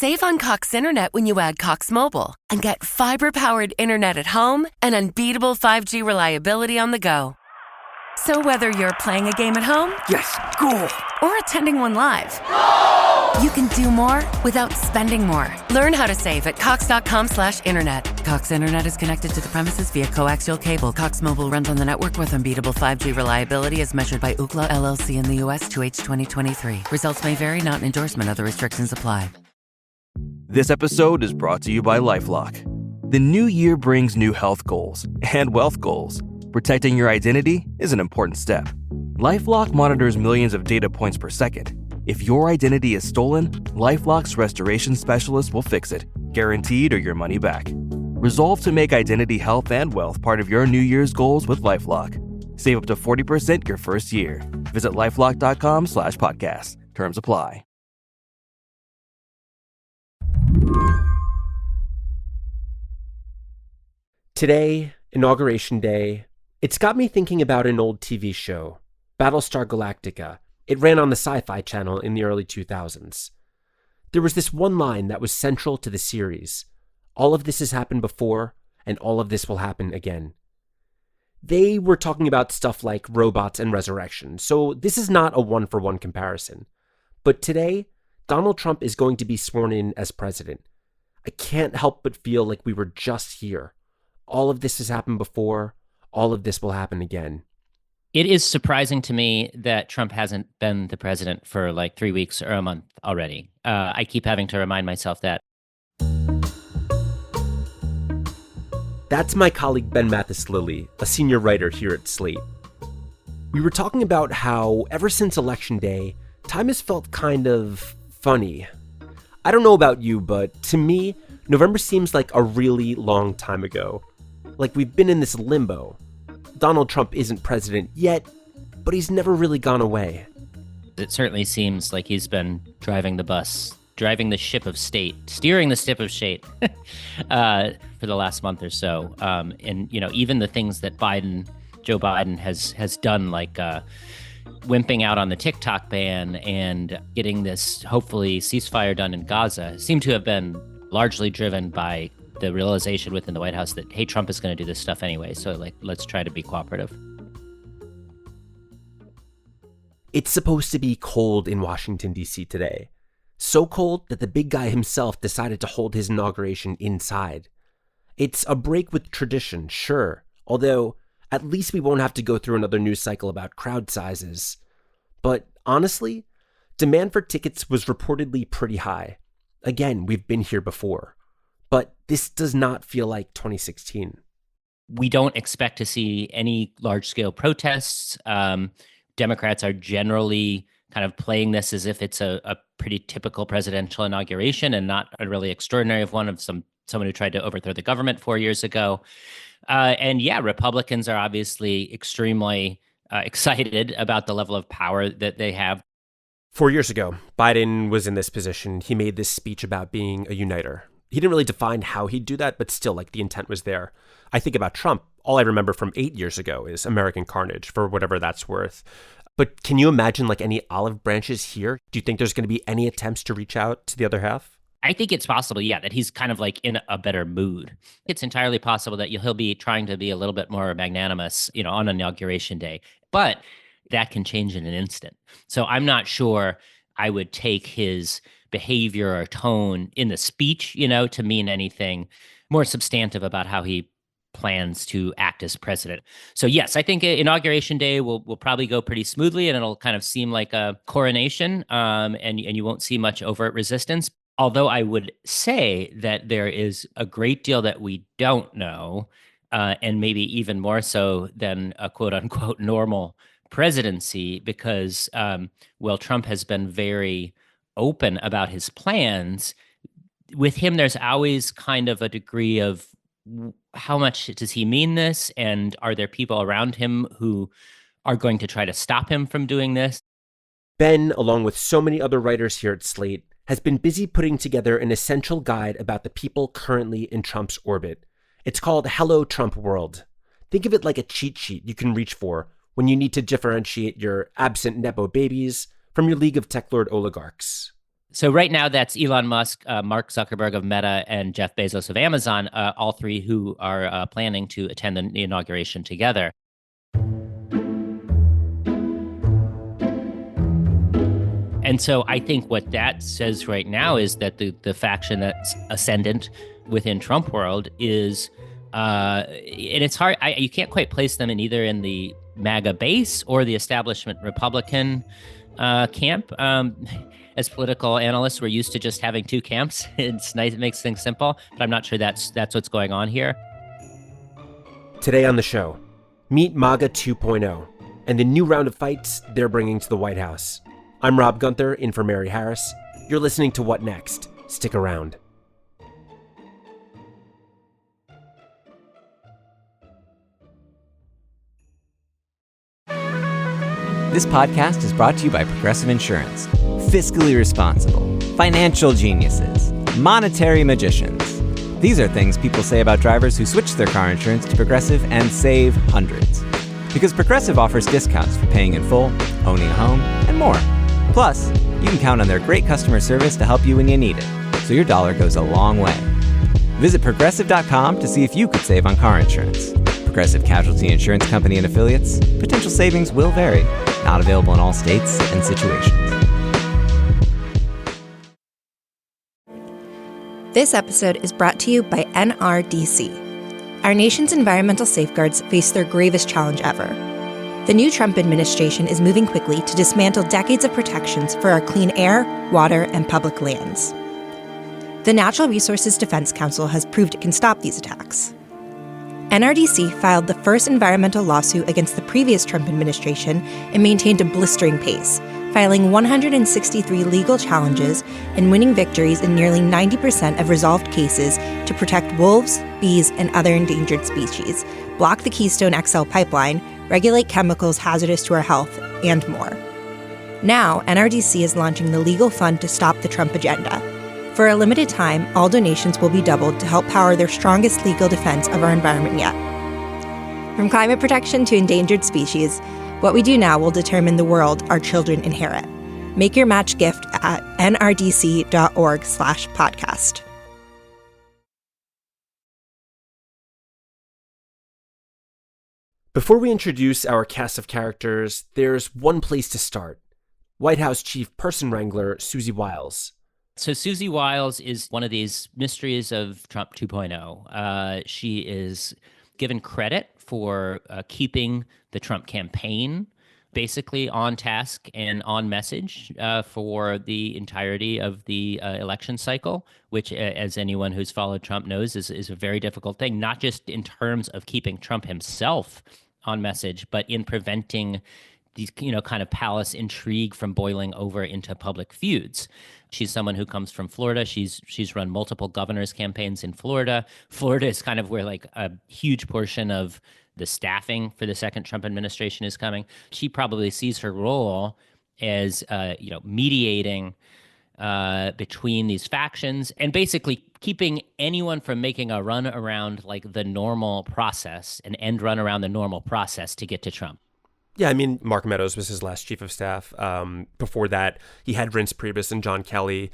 Save on Cox Internet when you add Cox Mobile and get fiber-powered internet at home and unbeatable 5G reliability on the go. So whether you're playing a game at home, yes, goal, or attending one live, you can do more without spending more. Learn how to save at cox.com/internet. Cox Internet is connected to the premises via coaxial cable. Cox Mobile runs on the network with unbeatable 5G reliability as measured by Ookla LLC in the U.S. 2H 2023. Results may vary, not an endorsement. Other restrictions apply. This episode is brought to you by LifeLock. The new year brings new health goals and wealth goals. Protecting your identity is an important step. LifeLock monitors millions of data points per second. If your identity is stolen, LifeLock's restoration specialist will fix it, guaranteed or your money back. Resolve to make identity health and wealth part of your New Year's goals with LifeLock. Save up to 40% your first year. Visit LifeLock.com/podcast. Terms apply. Today, Inauguration Day, it's got me thinking about an old TV show, Battlestar Galactica. It ran on the Sci-Fi Channel in the early 2000s. There was this one line that was central to the series. All of this has happened before, and all of this will happen again. They were talking about stuff like robots and resurrection, so this is not a one-for-one comparison. But today, Donald Trump is going to be sworn in as president. I can't help but feel like we were just here. All of this has happened before. All of this will happen again. It is surprising to me that Trump hasn't been the president for like 3 weeks or a month already. I keep having to remind myself that. That's my colleague Ben Mathis-Lilly, a senior writer here at Slate. We were talking about how ever since Election Day, time has felt kind of funny. I don't know about you, but to me, November seems like a really long time ago. Like we've been in this limbo. Donald Trump isn't president yet, but he's never really gone away. It certainly seems like he's been driving the bus, driving the ship of state, steering the ship of state for the last month or so. And, you know, even the things that Joe Biden has done, like wimping out on the TikTok ban and getting this, hopefully, ceasefire done in Gaza, seem to have been largely driven by the realization within the White House that, hey, Trump is going to do this stuff anyway, so like let's try to be cooperative. It's supposed to be cold in Washington, D.C. today. So cold that the big guy himself decided to hold his inauguration inside. It's a break with tradition, sure, although at least we won't have to go through another news cycle about crowd sizes. But honestly, demand for tickets was reportedly pretty high. Again, we've been here before. But this does not feel like 2016. We don't expect to see any large-scale protests. Democrats are generally kind of playing this as if it's a pretty typical presidential inauguration and not a really extraordinary one of someone who tried to overthrow the government 4 years ago. And yeah, Republicans are obviously extremely excited about the level of power that they have. 4 years ago, Biden was in this position. He made this speech about being a uniter. He didn't really define how he'd do that, but still, like, the intent was there. I think about Trump, all I remember from 8 years ago is American carnage, for whatever that's worth. But can you imagine, like, any olive branches here? Do you think there's going to be any attempts to reach out to the other half? I think it's possible, yeah, that he's kind of like in a better mood. It's entirely possible that he'll be trying to be a little bit more magnanimous, you know, on Inauguration Day. But that can change in an instant. So I'm not sure I would take his behavior or tone in the speech, you know, to mean anything more substantive about how he plans to act as president. So yes, I think Inauguration Day will probably go pretty smoothly, and it'll kind of seem like a coronation, and you won't see much overt resistance. Although I would say that there is a great deal that we don't know, and maybe even more so than a quote unquote normal presidency, because while Trump has been very open about his plans, with him there's always kind of a degree of how much does he mean this, and are there people around him who are going to try to stop him from doing this? Ben, along with so many other writers here at Slate, has been busy putting together an essential guide about the people currently in Trump's orbit. It's called Hello Trumpworld. Think of it like a cheat sheet you can reach for when you need to differentiate your absent Nepo babies from your League of Tech Lord oligarchs. So right now, that's Elon Musk, Mark Zuckerberg of Meta, and Jeff Bezos of Amazon, all three who are planning to attend the inauguration together. And so I think what that says right now is that the faction that's ascendant within Trumpworld is, and it's hard, you can't quite place them in the MAGA base or the establishment Republican camp. As political analysts, we're used to just having two camps. It's nice, it makes things simple, but I'm not sure that's what's going on here. Today on the show, meet MAGA 2.0 and the new round of fights they're bringing to the White House. I'm Rob Gunther, in for Mary Harris. You're listening to What Next? Stick around. This podcast is brought to you by Progressive Insurance. Fiscally responsible, financial geniuses, monetary magicians. These are things people say about drivers who switch their car insurance to Progressive and save hundreds. Because Progressive offers discounts for paying in full, owning a home, and more. Plus, you can count on their great customer service to help you when you need it, so your dollar goes a long way. Visit Progressive.com to see if you could save on car insurance. Progressive Casualty Insurance Company and Affiliates. Potential savings will vary. Not available in all states and situations. This episode is brought to you by NRDC. Our nation's environmental safeguards face their gravest challenge ever. The new Trump administration is moving quickly to dismantle decades of protections for our clean air, water, and public lands. The Natural Resources Defense Council has proved it can stop these attacks. NRDC filed the first environmental lawsuit against the previous Trump administration and maintained a blistering pace, filing 163 legal challenges and winning victories in nearly 90% of resolved cases to protect wolves, bees, and other endangered species, block the Keystone XL pipeline, regulate chemicals hazardous to our health, and more. Now, NRDC is launching the legal fund to stop the Trump agenda. For a limited time, all donations will be doubled to help power their strongest legal defense of our environment yet. From climate protection to endangered species, what we do now will determine the world our children inherit. Make your match gift at nrdc.org/podcast. Before we introduce our cast of characters, there's one place to start. White House Chief Person Wrangler Susie Wiles. So Susie Wiles is one of these mysteries of Trump 2.0. She is given credit for keeping the Trump campaign basically on task and on message for the entirety of the election cycle, which, as anyone who's followed Trump knows, is a very difficult thing, not just in terms of keeping Trump himself on message, but in preventing these, kind of palace intrigue from boiling over into public feuds. She's someone who comes from Florida. She's run multiple governors' campaigns in Florida. Florida is kind of where like a huge portion of the staffing for the second Trump administration is coming. She probably sees her role as, mediating between these factions and basically keeping anyone from making a run around like the normal process, an end run around the normal process to get to Trump. Yeah, I mean, Mark Meadows was his last chief of staff. Before that, he had Reince Priebus and John Kelly.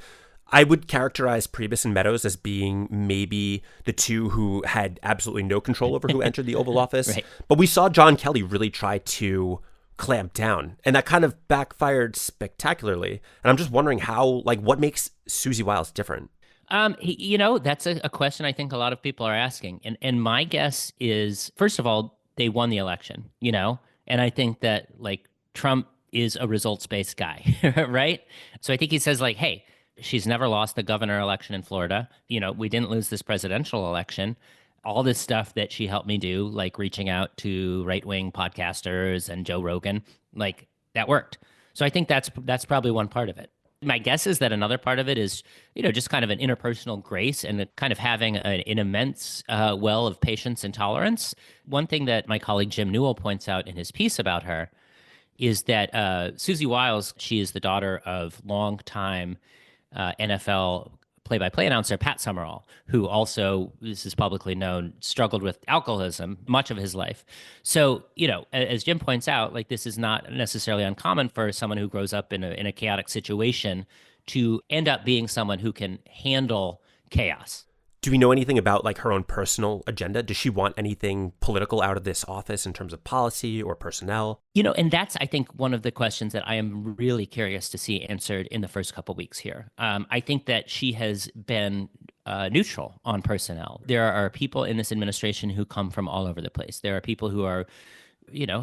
I would characterize Priebus and Meadows as being maybe the two who had absolutely no control over who entered the Oval Office. Right. But we saw John Kelly really try to clamp down, and that kind of backfired spectacularly. And I'm just wondering what makes Susie Wiles different? That's a question I think a lot of people are asking. And my guess is, first of all, they won the election, And I think that Trump is a results-based guy, right? So I think he says hey, she's never lost the governor election in Florida. We didn't lose this presidential election. All this stuff that she helped me do, like reaching out to right-wing podcasters and Joe Rogan, that worked. So I think that's probably one part of it. My guess is that another part of it is, just kind of an interpersonal grace and kind of having an immense well of patience and tolerance. One thing that my colleague Jim Newell points out in his piece about her is that Susie Wiles, she is the daughter of longtime NFL play-by-play announcer Pat Summerall, who also, this is publicly known, struggled with alcoholism much of his life. So, as Jim points out, this is not necessarily uncommon for someone who grows up in a chaotic situation to end up being someone who can handle chaos. Do we know anything about like her own personal agenda? Does she want anything political out of this office in terms of policy or personnel? And that's, I think, one of the questions that I am really curious to see answered in the first couple weeks here. I think that she has been neutral on personnel. There are people in this administration who come from all over the place. There are people who are,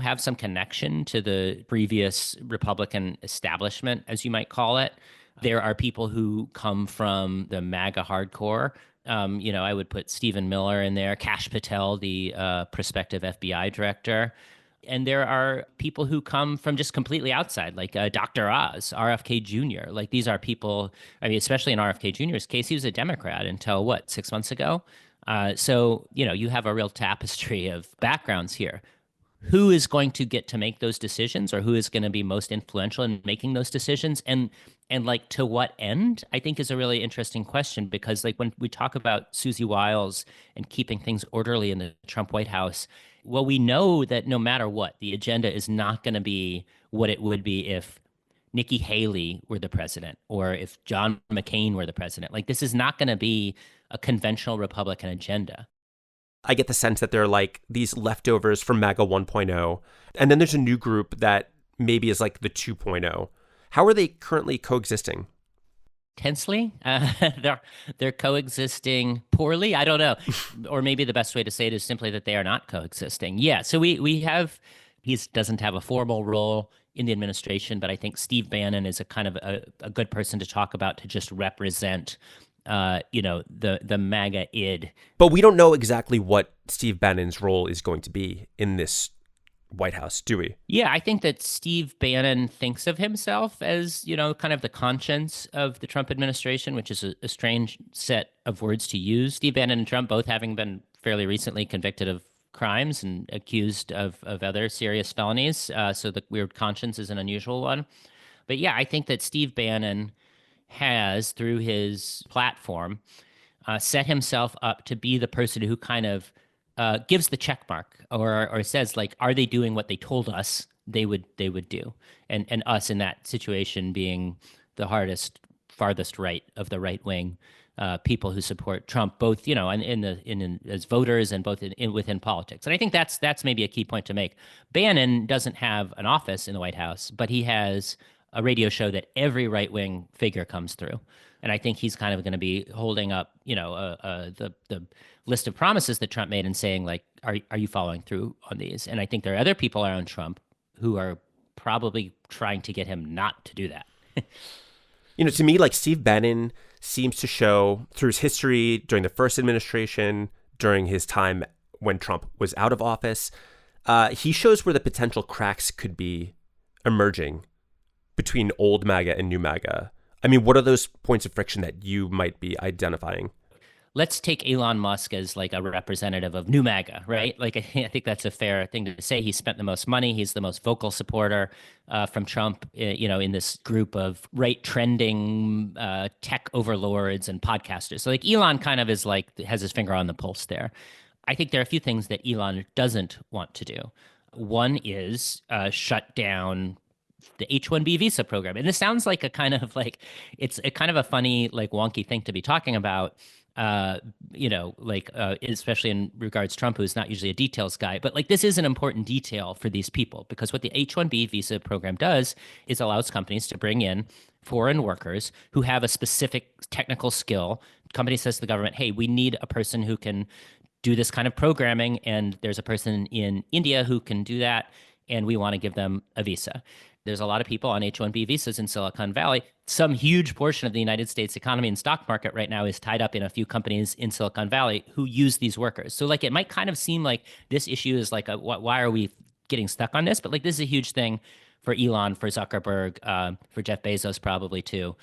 have some connection to the previous Republican establishment, as you might call it. There are people who come from the MAGA hardcore. I would put Stephen Miller in there, Kash Patel, the prospective FBI director. And there are people who come from just completely outside, like Dr. Oz, RFK Jr. Like these are people, especially in RFK Jr.'s case, he was a Democrat until 6 months ago? So you have a real tapestry of backgrounds here. Who is going to get to make those decisions, or who is going to be most influential in making those decisions? And like, to what end, I think is a really interesting question, because like when we talk about Susie Wiles and keeping things orderly in the Trump White House, well, we know that no matter what, the agenda is not going to be what it would be if Nikki Haley were the president or if John McCain were the president. Like, this is not going to be a conventional Republican agenda. I get the sense that they're like these leftovers from MAGA 1.0. And then there's a new group that maybe is like the 2.0. How are they currently coexisting? Tensely. They're coexisting poorly. I don't know. Or maybe the best way to say it is simply that they are not coexisting. Yeah. So we have, he doesn't have a formal role in the administration, but I think Steve Bannon is a kind of a good person to talk about, to just represent the MAGA id. But we don't know exactly what Steve Bannon's role is going to be in this White House, do we? Yeah, I think that Steve Bannon thinks of himself as, kind of the conscience of the Trump administration, which is a strange set of words to use. Steve Bannon and Trump both having been fairly recently convicted of crimes and accused of other serious felonies. So the weird conscience is an unusual one. But yeah, I think that Steve Bannon has, through his platform, set himself up to be the person who kind of gives the check mark or says, like, are they doing what they told us they would do? And us in that situation being the farthest right of the right wing people who support Trump, both, as voters and both within politics. And I think that's maybe a key point to make. Bannon doesn't have an office in the White House, but he has a radio show that every right-wing figure comes through. And I think he's kind of going to be holding up, the list of promises that Trump made and saying, like, are you following through on these? And I think there are other people around Trump who are probably trying to get him not to do that. To me, like, Steve Bannon seems to show through his history during the first administration, during his time when Trump was out of office, he shows where the potential cracks could be emerging between old MAGA and new MAGA. I mean, what are those points of friction that you might be identifying? Let's take Elon Musk as like a representative of new MAGA, right? Like, I think that's a fair thing to say. He spent the most money. He's the most vocal supporter from Trump, in this group of right trending tech overlords and podcasters. So like Elon kind of is like, has his finger on the pulse there. I think there are a few things that Elon doesn't want to do. One is shut down the H-1B visa program. And this sounds like a kind of like, it's a kind of a funny, like wonky thing to be talking about, especially in regards to Trump, who's not usually a details guy. But like, this is an important detail for these people, because what the H-1B visa program does is allows companies to bring in foreign workers who have a specific technical skill. Company says to the government, hey, we need a person who can do this kind of programming. And there's a person in India who can do that, and we want to give them a visa. There's a lot of people on H-1B visas in Silicon Valley. Some huge portion of the United States economy and stock market right now is tied up in a few companies in Silicon Valley who use these workers. So like, it might kind of seem like this issue is like, why are we getting stuck on this? But like, this is a huge thing for Elon, for Zuckerberg, for Jeff Bezos probably too.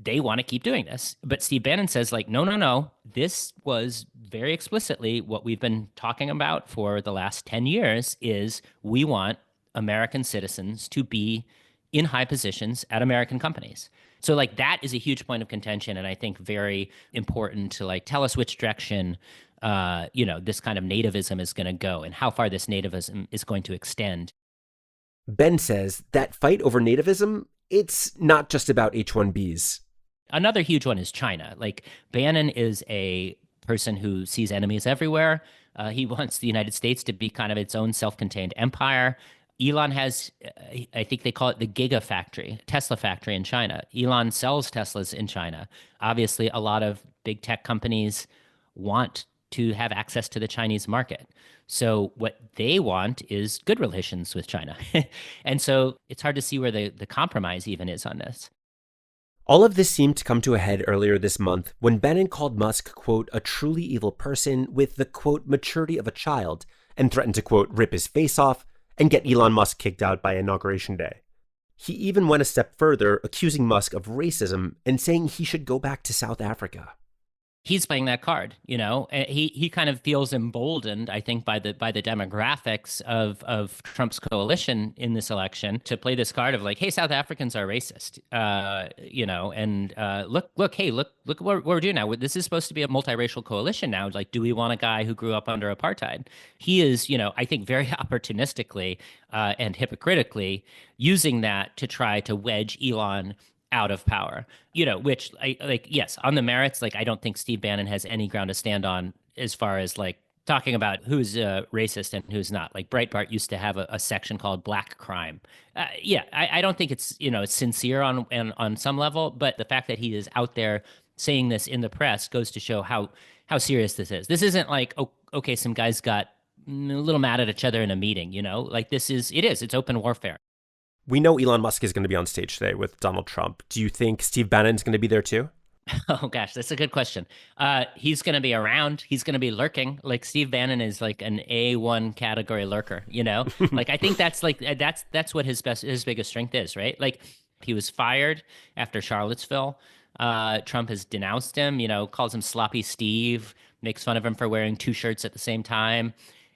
They want to keep doing this. But Steve Bannon says like, no. This was very explicitly what we've been talking about for the last 10 years is we want American citizens to be in high positions at American companies. So like, that is a huge point of contention, and I think very important to like tell us which direction this kind of nativism is going to go and how far this nativism is going to extend. Ben says that fight over nativism, it's not just about H-1Bs. Another huge one is China. Like Bannon is a person who sees enemies everywhere. He wants the United States to be kind of its own self-contained empire. Elon has, I think they call it the Gigafactory, Tesla factory in China. Elon sells Teslas in China. Obviously, a lot of big tech companies want to have access to the Chinese market. So what they want is good relations with China. And so it's hard to see where the compromise even is on this. All of this seemed to come to a head earlier this month when Bannon called Musk, quote, a truly evil person with the, quote, maturity of a child, and threatened to, quote, rip his face off and get Elon Musk kicked out by Inauguration Day. He even went a step further, accusing Musk of racism and saying he should go back to South Africa. He's playing that card, you know. He kind of feels emboldened, I think, by the demographics of Trump's coalition in this election to play this card of like, hey, South Africans are racist, you know, and look what we're doing now. This is supposed to be a multiracial coalition now. Like, do we want a guy who grew up under apartheid? He is, you know, I think very opportunistically and hypocritically using that to try to wedge Elon out of power, you know, which yes, on the merits, like, I don't think Steve Bannon has any ground to stand on as far as like talking about who's racist and who's not. Like Breitbart used to have a section called Black Crime. I don't think it's, you know, it's sincere on some level, but the fact that he is out there saying this in the press goes to show how serious this is. This isn't like, okay, some guys got a little mad at each other in a meeting, you know, like it's open warfare. We know Elon Musk is going to be on stage today with Donald Trump. Do you think Steve Bannon's going to be there too? Oh, gosh, that's a good question. He's going to be around. He's going to be lurking. Like Steve Bannon is like an A1 category lurker, you know? Like, I think that's what his biggest strength is, right? Like, he was fired after Charlottesville. Trump has denounced him, you know, calls him Sloppy Steve, makes fun of him for wearing two shirts at the same time.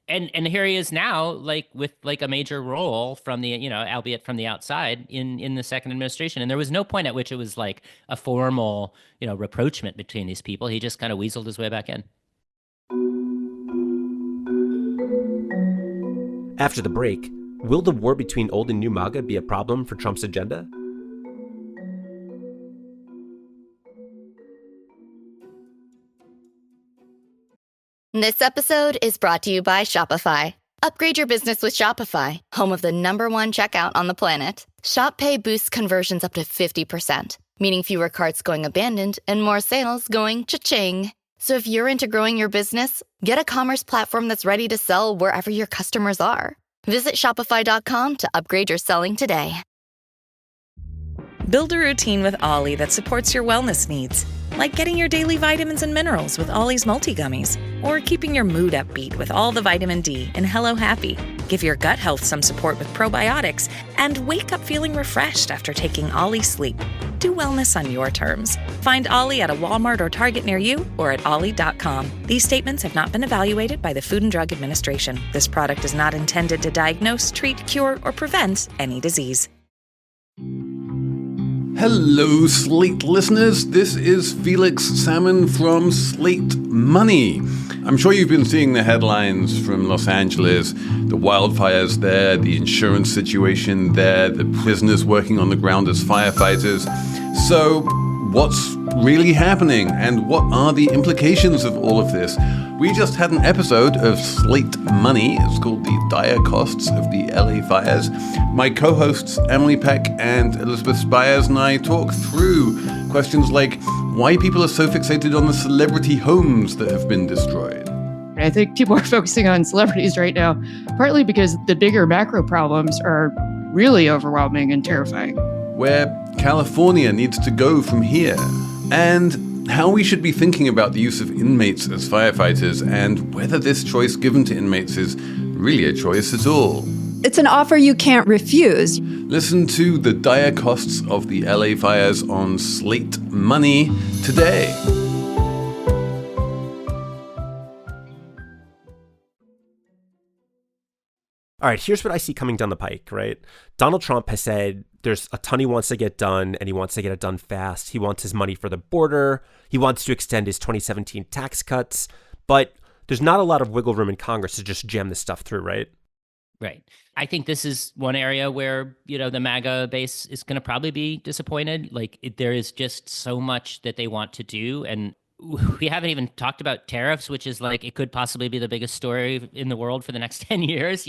And here he is now, like with like a major role from the, you know, albeit from the outside in the second administration. And there was no point at which it was like a formal, you know, rapprochement between these people. He just kind of weaseled his way back in. After the break, will the war between old and new MAGA be a problem for Trump's agenda? This episode is brought to you by Shopify. Upgrade your business with Shopify, home of the #1 checkout on the planet. Shop Pay boosts conversions up to 50%, meaning fewer carts going abandoned and more sales going cha-ching. So if you're into growing your business, get a commerce platform that's ready to sell wherever your customers are. Visit shopify.com to upgrade your selling today. Build a routine with Ollie that supports your wellness needs, like getting your daily vitamins and minerals with Ollie's multi-gummies, or keeping your mood upbeat with all the vitamin D in Hello Happy. Give your gut health some support with probiotics, and wake up feeling refreshed after taking Ollie Sleep. Do wellness on your terms. Find Ollie at a Walmart or Target near you or at ollie.com. These statements have not been evaluated by the Food and Drug Administration. This product is not intended to diagnose, treat, cure, or prevent any disease. Hello, Slate listeners. This is Felix Salmon from Slate Money. I'm sure you've been seeing the headlines from Los Angeles, the wildfires there, the insurance situation there, the prisoners working on the ground as firefighters. So, what's really happening and what are the implications of all of this? We just had an episode of Slate Money. It's called The Dire Costs of the LA Fires. My co-hosts Emily Peck and Elizabeth Spires and I talk through questions like why people are so fixated on the celebrity homes that have been destroyed. I think people are focusing on celebrities right now, partly because the bigger macro problems are really overwhelming and terrifying. Where California needs to go from here, and how we should be thinking about the use of inmates as firefighters and whether this choice given to inmates is really a choice at all. It's an offer you can't refuse. Listen to The Dire Costs of the LA Fires on Slate Money today. All right, here's what I see coming down the pike, right? Donald Trump has said there's a ton he wants to get done, and he wants to get it done fast. He wants his money for the border. He wants to extend his 2017 tax cuts. But there's not a lot of wiggle room in Congress to just jam this stuff through, right? Right. I think this is one area where, the MAGA base is going to probably be disappointed. Like, there is just so much that they want to do. And we haven't even talked about tariffs, which is like, it could possibly be the biggest story in the world for the next 10 years.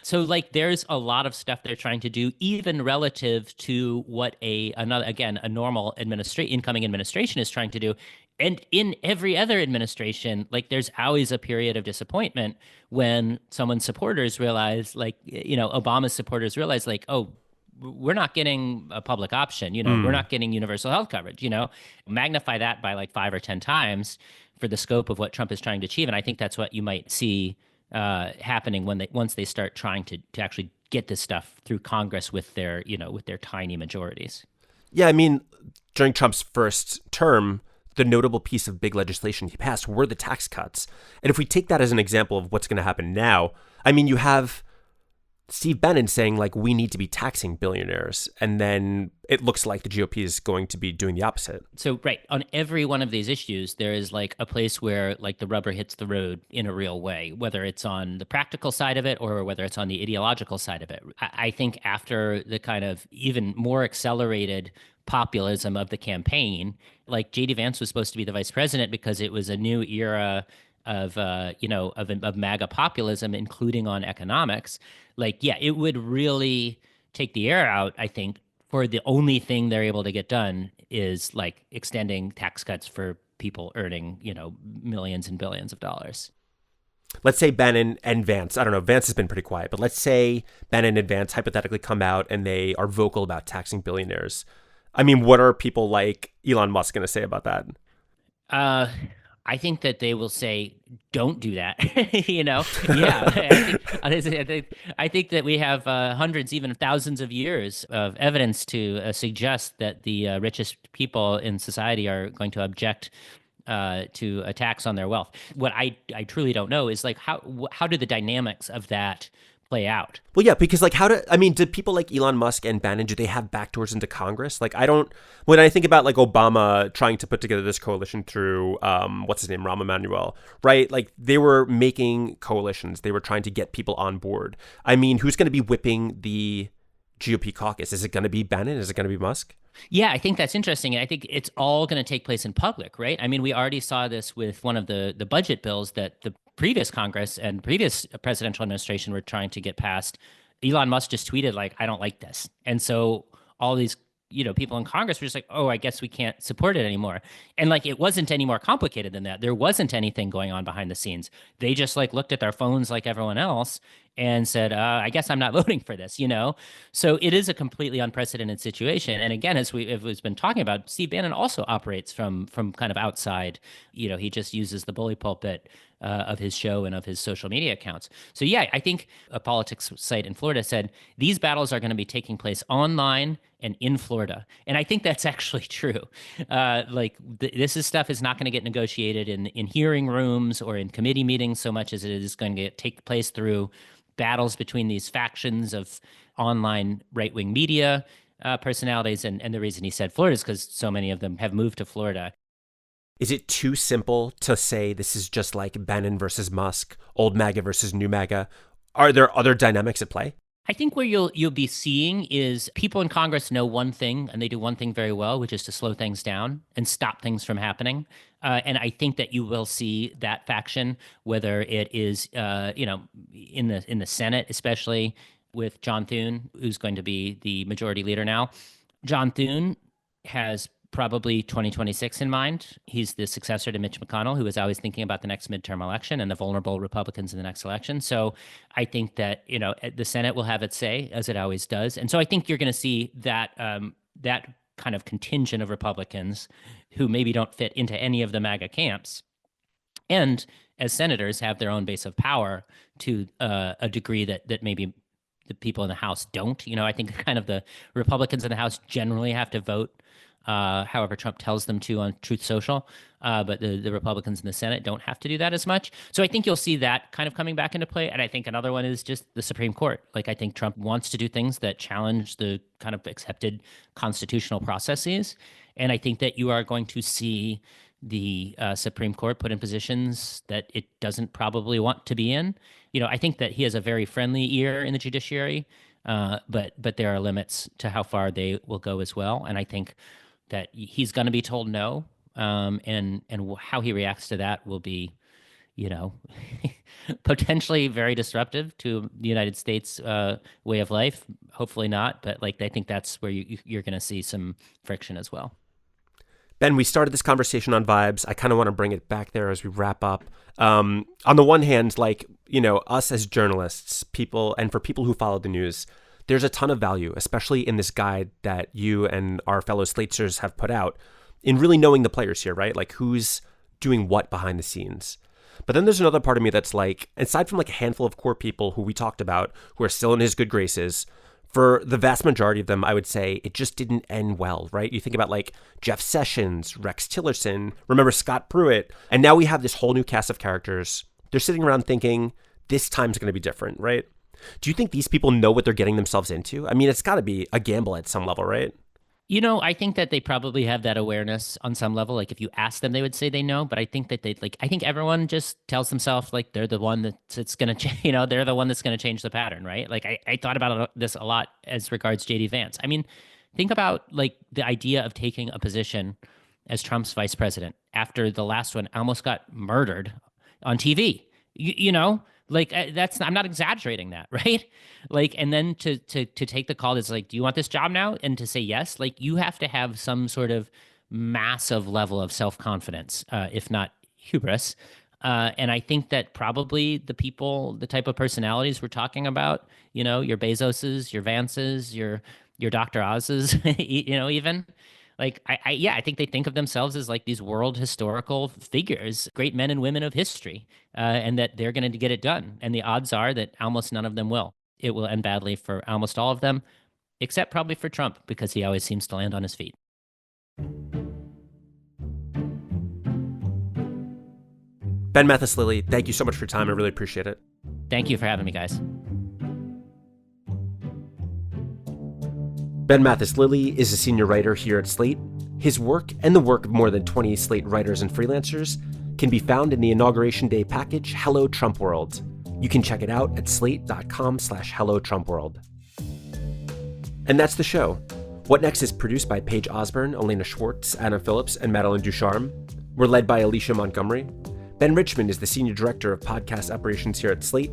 So like, there's a lot of stuff they're trying to do, even relative to what a normal incoming administration is trying to do. And in every other administration, like, there's always a period of disappointment when someone's supporters realize, like, Obama's supporters realize, like, oh, we're not getting a public option, we're not getting universal health coverage, magnify that by like 5 or 10 times for the scope of what Trump is trying to achieve. And I think that's what you might see happening once they start trying to actually get this stuff through Congress with their tiny majorities. Yeah, I mean, during Trump's first term, the notable piece of big legislation he passed were the tax cuts. And if we take that as an example of what's going to happen now, I mean, you have Steve Bannon saying, like, we need to be taxing billionaires. And then it looks like the GOP is going to be doing the opposite. So, right, on every one of these issues, there is like a place where like the rubber hits the road in a real way, whether it's on the practical side of it or whether it's on the ideological side of it. I think after the kind of even more accelerated populism of the campaign, like J.D. Vance was supposed to be the vice president because it was a new era of MAGA populism, including on economics. Like, yeah, it would really take the air out, I think, for the only thing they're able to get done is like extending tax cuts for people earning, millions and billions of dollars. Let's say Bannon and Vance, I don't know, Vance has been pretty quiet, but let's say Bannon and Vance hypothetically come out and they are vocal about taxing billionaires. I mean, what are people like Elon Musk going to say about that? I think that they will say, don't do that. Yeah. I think that we have hundreds, even thousands of years of evidence to suggest that the richest people in society are going to object to a tax on their wealth. What I truly don't know is like, how do the dynamics of that play out? Well, yeah, because like do people like Elon Musk and Bannon, do they have backdoors into Congress? Like, when I think about like Obama trying to put together this coalition through, what's his name, Rahm Emanuel, right? Like, they were making coalitions. They were trying to get people on board. I mean, who's going to be whipping the GOP caucus? Is it going to be Bannon? Is it going to be Musk? Yeah, I think that's interesting. I think it's all going to take place in public, right? I mean, we already saw this with one of the budget bills that the previous Congress and previous presidential administration were trying to get passed. Elon Musk just tweeted, like, I don't like this. And so all these people in Congress were just like, oh, I guess we can't support it anymore. And like, it wasn't any more complicated than that. There wasn't anything going on behind the scenes. They just like looked at their phones like everyone else and said, I guess I'm not voting for this, So it is a completely unprecedented situation. And again, as we've been talking about, Steve Bannon also operates from kind of outside. He just uses the bully pulpit of his show and of his social media accounts. So yeah, I think a politics site in Florida said these battles are going to be taking place online and in Florida. And I think that's actually true. This stuff is not going to get negotiated in hearing rooms or in committee meetings so much as it is going to take place through battles between these factions of online right-wing media personalities. And the reason he said Florida is because so many of them have moved to Florida. Is it too simple to say this is just like Bannon versus Musk, old MAGA versus new MAGA? Are there other dynamics at play? I think where you'll be seeing is people in Congress know one thing, and they do one thing very well, which is to slow things down and stop things from happening. And I think that you will see that faction, whether it is in the Senate, especially with John Thune, who's going to be the majority leader now. John Thune has probably 2026 in mind. He's the successor to Mitch McConnell, who is always thinking about the next midterm election and the vulnerable Republicans in the next election. So I think that, the Senate will have its say, as it always does. And so I think you're going to see that that kind of contingent of Republicans who maybe don't fit into any of the MAGA camps, and as senators have their own base of power to a degree that maybe the people in the House don't. I think kind of the Republicans in the House generally have to vote however Trump tells them to on Truth Social, but the Republicans in the Senate don't have to do that as much. So I think you'll see that kind of coming back into play. And I think another one is just the Supreme Court. Like, I think Trump wants to do things that challenge the kind of accepted constitutional processes. And I think that you are going to see the Supreme Court put in positions that it doesn't probably want to be in. I think that he has a very friendly ear in the judiciary, but there are limits to how far they will go as well. And I think that he's going to be told no, and how he reacts to that will be, potentially very disruptive to the United States way of life. Hopefully not, but I think that's where you're going to see some friction as well. Ben, we started this conversation on vibes. I kind of want to bring it back there as we wrap up. On the one hand, us as journalists, people, and for people who follow the news, there's a ton of value, especially in this guide that you and our fellow Slatesters have put out, in really knowing the players here, right? Who's doing what behind the scenes. But then there's another part of me that's aside from a handful of core people who we talked about, who are still in his good graces, for the vast majority of them, I would say it just didn't end well, right? You think about Jeff Sessions, Rex Tillerson, remember Scott Pruitt, and now we have this whole new cast of characters. They're sitting around thinking, this time's going to be different, right? Do you think these people know what they're getting themselves into? I mean, it's got to be a gamble at some level, right? I think that they probably have that awareness on some level. If you ask them, they would say they know. But I think that I think everyone just tells themselves they're the one that's going to, they're the one that's going to change the pattern, right? I thought about this a lot as regards JD Vance. I mean, think about the idea of taking a position as Trump's vice president after the last one almost got murdered on TV. That's, I'm not exaggerating that, right? And then to take the call that's do you want this job now? And to say yes, you have to have some sort of massive level of self-confidence, if not hubris. And I think that probably the type of personalities we're talking about, your Bezoses, your Vances, your Dr. Oz's, even. I think they think of themselves as these world historical figures, great men and women of history, and that they're going to get it done. And the odds are that almost none of them will. It will end badly for almost all of them, except probably for Trump, because he always seems to land on his feet. Ben Mathis-Lilly, thank you so much for your time. I really appreciate it. Thank you for having me, guys. Ben Mathis-Lilly is a senior writer here at Slate. His work and the work of more than 20 Slate writers and freelancers can be found in the Inauguration Day package, Hello Trumpworld. You can check it out at slate.com/Hello Trumpworld. And that's the show. What Next is produced by Paige Osburn, Elena Schwartz, Adam Phillips, and Madeline Ducharme. We're led by Alicia Montgomery. Ben Richmond is the senior director of podcast operations here at Slate.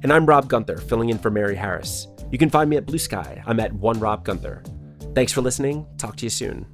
And I'm Rob Gunther, filling in for Mary Harris. You can find me at Blue Sky. I'm at OneRobGunther. Thanks for listening. Talk to you soon.